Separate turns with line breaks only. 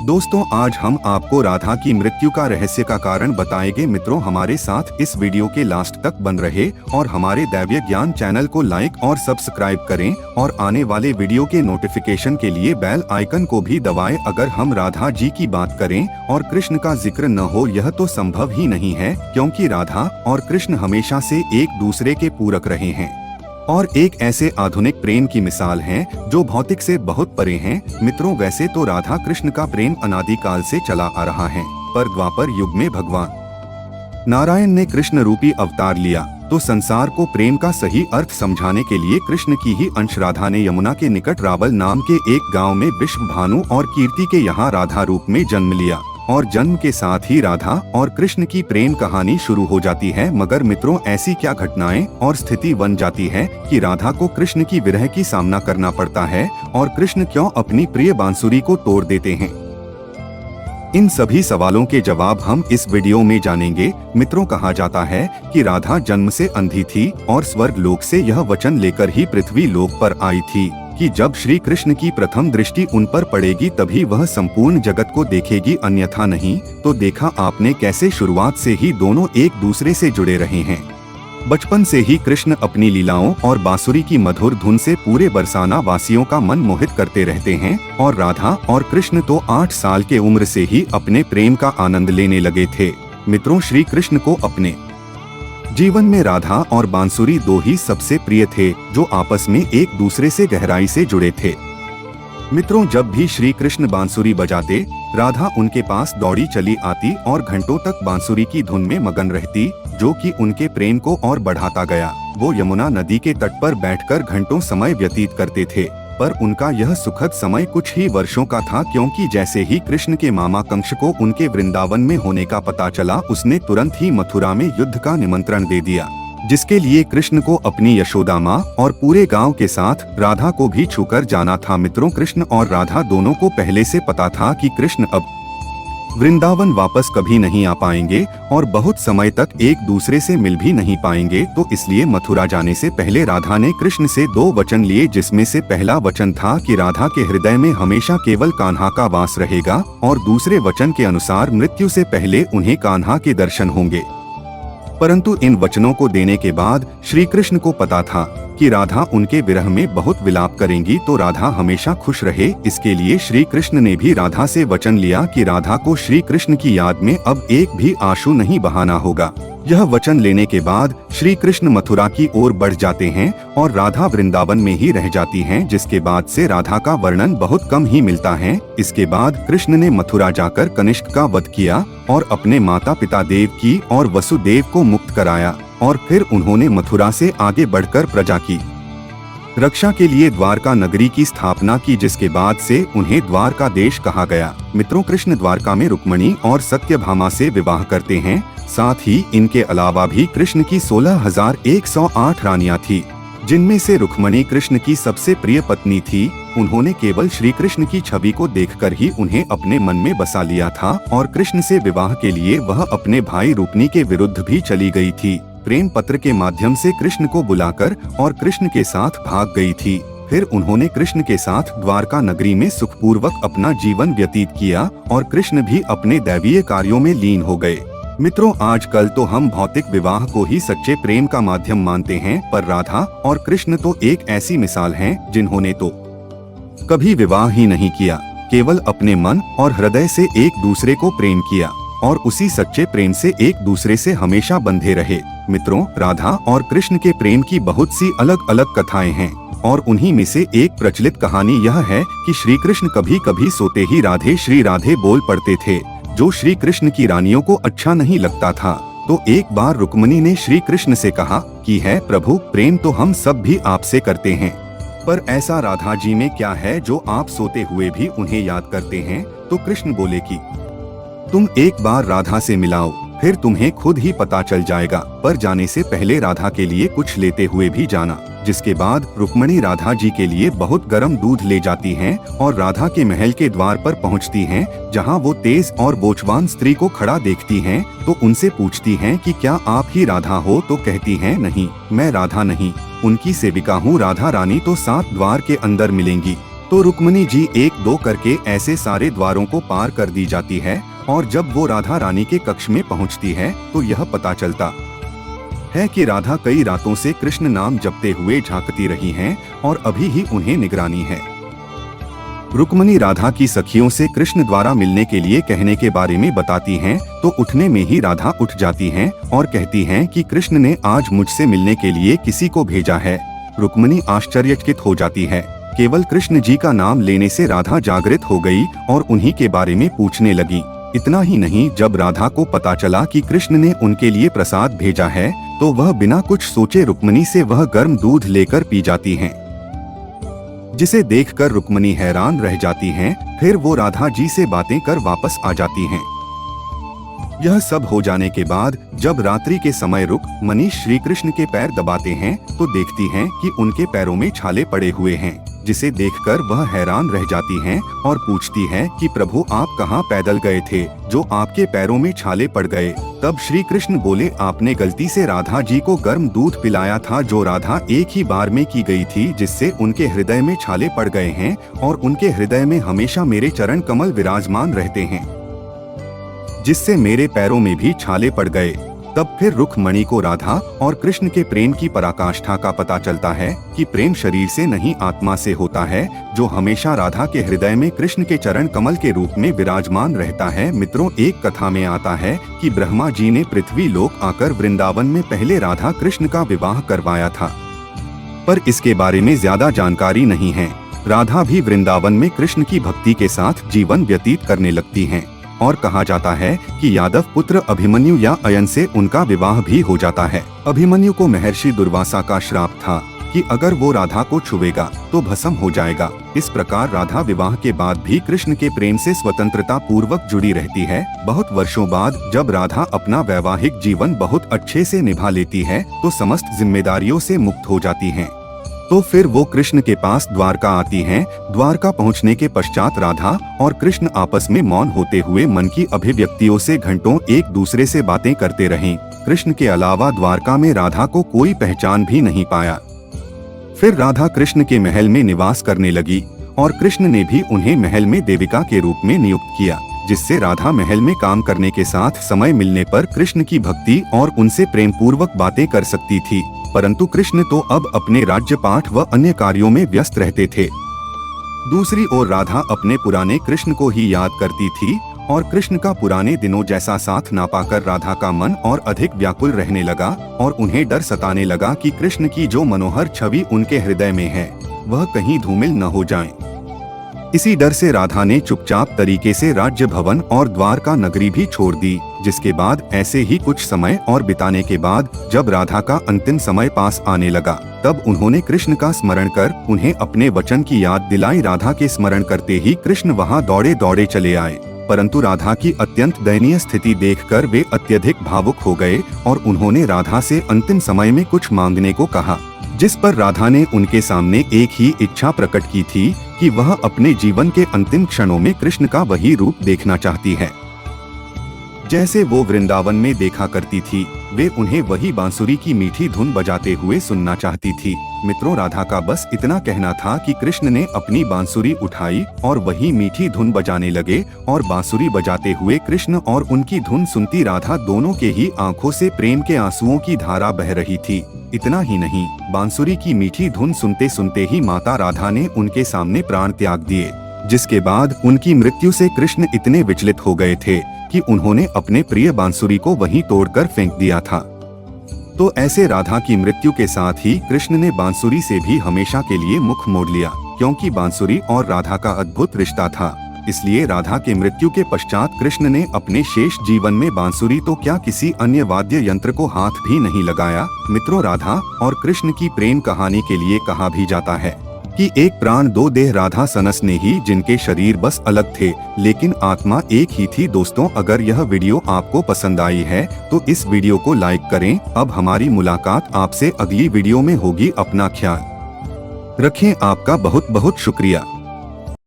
दोस्तों, आज हम आपको राधा की मृत्यु का रहस्य का कारण बताएंगे। मित्रों, हमारे साथ इस वीडियो के लास्ट तक बन रहे और हमारे दैवीय ज्ञान चैनल को लाइक और सब्सक्राइब करें और आने वाले वीडियो के नोटिफिकेशन के लिए बेल आइकन को भी दबाएं। अगर हम राधा जी की बात करें और कृष्ण का जिक्र न हो, यह तो संभव ही नहीं है, क्योंकि राधा और कृष्ण हमेशा से एक दूसरे के पूरक रहे हैं और एक ऐसे आधुनिक प्रेम की मिसाल हैं जो भौतिक से बहुत परे हैं। मित्रों, वैसे तो राधा कृष्ण का प्रेम अनादिकाल से चला आ रहा है, पर द्वापर युग में भगवान नारायण ने कृष्ण रूपी अवतार लिया तो संसार को प्रेम का सही अर्थ समझाने के लिए कृष्ण की ही अंश राधा ने यमुना के निकट रावल नाम के एक गांव में विश्व भानु और कीर्ति के यहाँ राधा रूप में जन्म लिया और जन्म के साथ ही राधा और कृष्ण की प्रेम कहानी शुरू हो जाती है। मगर मित्रों, ऐसी क्या घटनाएं और स्थिति बन जाती है कि राधा को कृष्ण की विरह की सामना करना पड़ता है और कृष्ण क्यों अपनी प्रिय बांसुरी को तोड़ देते हैं? इन सभी सवालों के जवाब हम इस वीडियो में जानेंगे। मित्रों, कहा जाता है कि राधा जन्म से अंधी थी और स्वर्ग लोक से यह वचन लेकर ही पृथ्वी लोक पर आई थी कि जब श्री कृष्ण की प्रथम दृष्टि उन पर पड़ेगी तभी वह संपूर्ण जगत को देखेगी, अन्यथा नहीं। तो देखा आपने कैसे शुरुआत से ही दोनों एक दूसरे से जुड़े रहे हैं। बचपन से ही कृष्ण अपनी लीलाओं और बांसुरी की मधुर धुन से पूरे बरसाना वासियों का मन मोहित करते रहते हैं और राधा और कृष्ण तो 8 साल के उम्र से ही अपने प्रेम का आनंद लेने लगे थे। मित्रों, श्री कृष्ण को अपने जीवन में राधा और बांसुरी दो ही सबसे प्रिय थे जो आपस में एक दूसरे से गहराई से जुड़े थे। मित्रों, जब भी श्री कृष्ण बांसुरी बजाते, राधा उनके पास दौड़ी चली आती और घंटों तक बांसुरी की धुन में मगन रहती, जो कि उनके प्रेम को और बढ़ाता गया। वो यमुना नदी के तट पर बैठकर घंटों समय व्यतीत करते थे, पर उनका यह सुखद समय कुछ ही वर्षों का था, क्योंकि जैसे ही कृष्ण के मामा कंस को उनके वृंदावन में होने का पता चला, उसने तुरंत ही मथुरा में युद्ध का निमंत्रण दे दिया, जिसके लिए कृष्ण को अपनी यशोदा माँ और पूरे गांव के साथ राधा को भी छूकर जाना था। मित्रों, कृष्ण और राधा दोनों को पहले से पता था कि कृष्ण अब वृंदावन वापस कभी नहीं आ पाएंगे और बहुत समय तक एक दूसरे से मिल भी नहीं पाएंगे। तो इसलिए मथुरा जाने से पहले राधा ने कृष्ण से 2 वचन लिए, जिसमें से पहला वचन था कि राधा के हृदय में हमेशा केवल कान्हा का वास रहेगा और दूसरे वचन के अनुसार मृत्यु से पहले उन्हें कान्हा के दर्शन होंगे। परंतु इन वचनों को देने के बाद श्री कृष्ण को पता था कि राधा उनके विरह में बहुत विलाप करेंगी, तो राधा हमेशा खुश रहे। इसके लिए श्री कृष्ण ने भी राधा से वचन लिया कि राधा को श्री कृष्ण की याद में अब एक भी आंसू नहीं बहाना होगा। यह वचन लेने के बाद श्री कृष्ण मथुरा की ओर बढ़ जाते हैं और राधा वृंदावन में ही रह जाती हैं, जिसके बाद से राधा का वर्णन बहुत कम ही मिलता है। इसके बाद कृष्ण ने मथुरा जाकर कनिष्क का वध किया और अपने माता पिता देवकी और वसुदेव को मुक्त कराया और फिर उन्होंने मथुरा से आगे बढ़कर प्रजा की रक्षा के लिए द्वारका नगरी की स्थापना की, जिसके बाद से उन्हें द्वारका देश कहा गया। मित्रों, कृष्ण द्वारका में रुक्मिणी और सत्यभामा से विवाह करते हैं। साथ ही इनके अलावा भी कृष्ण की 16,108 रानियां थी, जिनमें से रुक्मिणी कृष्ण की सबसे प्रिय पत्नी थी। उन्होंने केवल श्री कृष्ण की छवि को देखकर ही उन्हें अपने मन में बसा लिया था और कृष्ण से विवाह के लिए वह अपने भाई रुक्मिणी के विरुद्ध भी चली गई थी। प्रेम पत्र के माध्यम से कृष्ण को बुलाकर और कृष्ण के साथ भाग गई थी। फिर उन्होंने कृष्ण के साथ द्वारका नगरी में सुखपूर्वक अपना जीवन व्यतीत किया और कृष्ण भी अपने दैवीय कार्यों में लीन हो गए। मित्रों, आजकल तो हम भौतिक विवाह को ही सच्चे प्रेम का माध्यम मानते हैं, पर राधा और कृष्ण तो एक ऐसी मिसाल हैं जिन्होंने तो कभी विवाह ही नहीं किया, केवल अपने मन और हृदय से एक दूसरे को प्रेम किया और उसी सच्चे प्रेम से एक दूसरे से हमेशा बंधे रहे। मित्रों, राधा और कृष्ण के प्रेम की बहुत सी अलग अलग कथाएं हैं और उन्हीं में से एक प्रचलित कहानी यह है कि श्री कृष्ण कभी कभी सोते ही राधे श्री राधे बोल पड़ते थे, जो श्री कृष्ण की रानियों को अच्छा नहीं लगता था। तो एक बार रुक्मिणी ने श्री कृष्ण से कहा कि है प्रभु, प्रेम तो हम सब भी आपसे करते हैं, पर ऐसा राधा जी में क्या है जो आप सोते हुए भी उन्हें याद करते हैं? तो कृष्ण बोले कि तुम एक बार राधा से मिलाओ, फिर तुम्हें खुद ही पता चल जाएगा। पर जाने से पहले राधा के लिए कुछ लेते हुए भी जाना। जिसके बाद रुक्मिणी राधा जी के लिए बहुत गर्म दूध ले जाती हैं और राधा के महल के द्वार पर पहुंचती हैं, जहां वो तेज और बोझवान स्त्री को खड़ा देखती हैं, तो उनसे पूछती हैं कि क्या आप ही राधा हो? तो कहती हैं, नहीं, मैं राधा नहीं, उनकी सेविका हूँ। राधा रानी तो 7 द्वार के अंदर मिलेंगी। तो रुक्मणी जी एक दो करके ऐसे सारे द्वारों को पार कर दी जाती है और जब वो राधा रानी के कक्ष में पहुंचती है तो यह पता चलता है कि राधा कई रातों से कृष्ण नाम जपते हुए झांकती रही हैं और अभी ही उन्हें निगरानी है। रुक्मणी राधा की सखियों से कृष्ण द्वारा मिलने के लिए कहने के बारे में बताती हैं, तो उठने में ही राधा उठ जाती हैं और कहती हैं कि कृष्ण ने आज मुझसे मिलने के लिए किसी को भेजा है। रुक्मणी आश्चर्यचकित हो जाती है। केवल कृष्ण जी का नाम लेने से राधा जागृत हो गई और उन्हीं के बारे में पूछने लगी। इतना ही नहीं, जब राधा को पता चला कि कृष्ण ने उनके लिए प्रसाद भेजा है तो वह बिना कुछ सोचे रुक्मणी से वह गर्म दूध लेकर पी जाती हैं, जिसे देखकर रुक्मणी हैरान रह जाती हैं। फिर वो राधा जी से बातें कर वापस आ जाती हैं। यह सब हो जाने के बाद जब रात्रि के समय रुक्मणी श्री कृष्ण के पैर दबाते हैं तो देखती हैं कि उनके पैरों में छाले पड़े हुए हैं, जिसे देखकर वह हैरान रह जाती हैं और पूछती हैं कि प्रभु आप कहाँ पैदल गए थे जो आपके पैरों में छाले पड़ गए। तब श्री कृष्ण बोले, आपने गलती से राधा जी को गर्म दूध पिलाया था जो राधा एक ही बार में की गई थी, जिससे उनके हृदय में छाले पड़ गए हैं और उनके हृदय में हमेशा मेरे चरण कमल विराजमान रहते हैं, जिससे मेरे पैरों में भी छाले पड़ गए। तब फिर रुक्मणी को राधा और कृष्ण के प्रेम की पराकाष्ठा का पता चलता है कि प्रेम शरीर से नहीं आत्मा से होता है, जो हमेशा राधा के हृदय में कृष्ण के चरण कमल के रूप में विराजमान रहता है। मित्रों, एक कथा में आता है कि ब्रह्मा जी ने पृथ्वी लोक आकर वृंदावन में पहले राधा कृष्ण का विवाह करवाया था, पर इसके बारे में ज्यादा जानकारी नहीं है। राधा भी वृंदावन में कृष्ण की भक्ति के साथ जीवन व्यतीत करने लगती हैं और कहा जाता है कि यादव पुत्र अभिमन्यु या अयन से उनका विवाह भी हो जाता है। अभिमन्यु को महर्षि दुर्वासा का श्राप था कि अगर वो राधा को छुएगा तो भस्म हो जाएगा। इस प्रकार राधा विवाह के बाद भी कृष्ण के प्रेम से स्वतंत्रता पूर्वक जुड़ी रहती है। बहुत वर्षों बाद जब राधा अपना वैवाहिक जीवन बहुत अच्छे से निभा लेती है तो समस्त जिम्मेदारियों से मुक्त हो जाती हैं। तो फिर वो कृष्ण के पास द्वारका आती हैं। द्वारका पहुंचने के पश्चात राधा और कृष्ण आपस में मौन होते हुए मन की अभिव्यक्तियों से घंटों एक दूसरे से बातें करते रहे। कृष्ण के अलावा द्वारका में राधा को कोई पहचान भी नहीं पाया। फिर राधा कृष्ण के महल में निवास करने लगी और कृष्ण ने भी उन्हें महल में देविका के रूप में नियुक्त किया, जिससे राधा महल में काम करने के साथ समय मिलने पर कृष्ण की भक्ति और उनसे प्रेम पूर्वक बातें कर सकती थी। परंतु कृष्ण तो अब अपने राज्य पाठ व अन्य कार्यों में व्यस्त रहते थे। दूसरी ओर राधा अपने पुराने कृष्ण को ही याद करती थी और कृष्ण का पुराने दिनों जैसा साथ ना पाकर राधा का मन और अधिक व्याकुल रहने लगा और उन्हें डर सताने लगा कि कृष्ण की जो मनोहर छवि उनके हृदय में है वह कहीं धूमिल न हो जाए। इसी डर से राधा ने चुपचाप तरीके से राज्य भवन और द्वारका नगरी भी छोड़ दी। जिसके बाद ऐसे ही कुछ समय और बिताने के बाद जब राधा का अंतिम समय पास आने लगा तब उन्होंने कृष्ण का स्मरण कर उन्हें अपने वचन की याद दिलाई। राधा के स्मरण करते ही कृष्ण वहां दौड़े दौड़े चले आए, परंतु राधा की अत्यंत दयनीय स्थिति देखकर वे अत्यधिक भावुक हो गए और उन्होंने राधा से अंतिम समय में कुछ मांगने को कहा, जिस पर राधा ने उनके सामने एक ही इच्छा प्रकट की थी कि वह अपने जीवन के अंतिम क्षणों में कृष्ण का वही रूप देखना चाहती है जैसे वो वृंदावन में देखा करती थी। वे उन्हें वही बांसुरी की मीठी धुन बजाते हुए सुनना चाहती थी। मित्रों, राधा का बस इतना कहना था कि कृष्ण ने अपनी बांसुरी उठाई और वही मीठी धुन बजाने लगे और बांसुरी बजाते हुए कृष्ण और उनकी धुन सुनती राधा दोनों के ही आंखों से प्रेम के आंसुओं की धारा बह रही थी। इतना ही नहीं, बांसुरी की मीठी धुन सुनते सुनते ही माता राधा ने उनके सामने प्राण त्याग दिए, जिसके बाद उनकी मृत्यु से कृष्ण इतने विचलित हो गए थे कि उन्होंने अपने प्रिय बांसुरी को वहीं तोड़कर फेंक दिया था। तो ऐसे राधा की मृत्यु के साथ ही कृष्ण ने बांसुरी से भी हमेशा के लिए मुख मोड़ लिया, क्योंकि बांसुरी और राधा का अद्भुत रिश्ता था। इसलिए राधा के मृत्यु के पश्चात कृष्ण ने अपने शेष जीवन में बांसुरी तो क्या किसी अन्य वाद्य यंत्र को हाथ भी नहीं लगाया। मित्रों, राधा और कृष्ण की प्रेम कहानी के लिए कहा भी जाता है कि एक प्राण दो देह राधा सनस ने ही, जिनके शरीर बस अलग थे लेकिन आत्मा एक ही थी। दोस्तों, अगर यह वीडियो आपको पसंद आई है तो इस वीडियो को लाइक करें। अब हमारी मुलाकात आपसे अगली वीडियो में होगी। अपना ख्याल रखें। आपका बहुत बहुत शुक्रिया।